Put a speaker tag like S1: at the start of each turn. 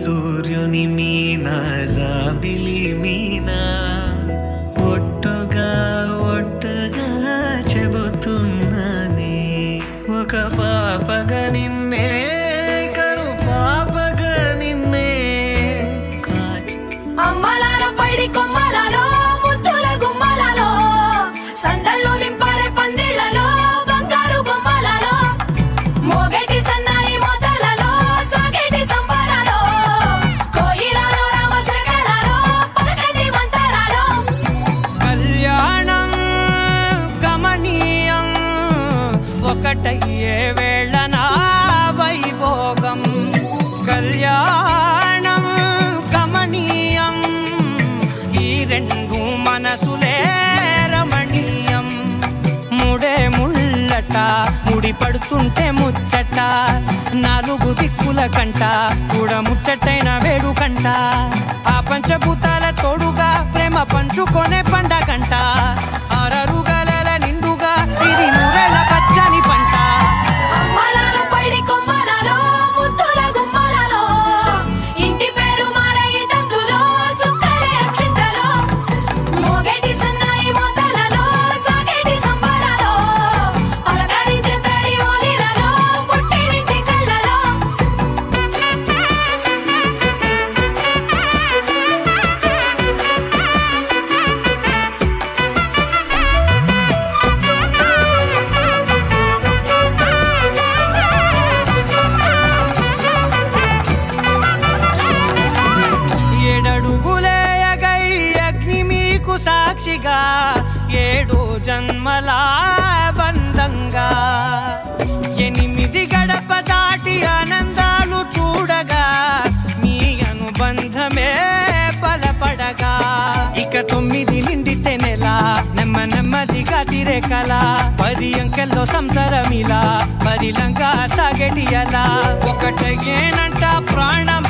S1: సూర్యుని మీనా జాబిలి మీనా ఒట్టుగా చెబుతున్నానే ఒక పాపగా నిన్నే కను పాపగా నిన్నే
S2: అమ్మలాలో పైడి కొమ్మలలో ముద్దుల గుమ్మలలో సందల్లో నింపారే పందిళ్లలో బంగారు బొమ్మలలో మోగేటి సన్నాయి మొదలలో సాగేటి సంబరాలో కోయిలలో రామశకలలో పలకటి మంతరాలో
S3: కళ్యాణం గమనీయం ఒకటయ్యే వేళ నా వైభోగం కళ్యాణం గమనీయం ఈ రెండు మనసులే రమణీయం ముడే ముళ్ళట ముడి పడుతుంటే ముచ్చట నాలుగు దిక్కుల కంట చూడ ముచ్చటైన వేడుకంట ఆ పంచభూతాల తోడుగా ప్రేమ పంచుకొనే పండగంట ఆరరుగల నిండుగా ఇది నూరెల పచ్చని పంట
S2: అమ్మలాలో పైడి కొమ్మలలో ముద్దుల గుమ్మలలో ఇంటి పేరు మారయి తందులో చుక్కలే అక్షింతలో మోగేటి సన్నాయి మొదలలో సాగేటి సంబరాలో పలకరించే తడి ఓలిలలో పుట్టినింటి కళ్ళలో
S3: ఏడడుగులేయగై అగ్ని మీకు సాక్షిగా ఏడు జన్మల బంధంగా 8 గడప దాటి ఆనందాలు చూడగా మీ అనుబంధమే బలపడగా ఇక 9 నిండితే నెల నెమ్మదిగా తిరేకల 10 అంకెల్లో సంసారమిలా పరిలంగా సాగేటి అలా ఒకటేనంట ప్రాణం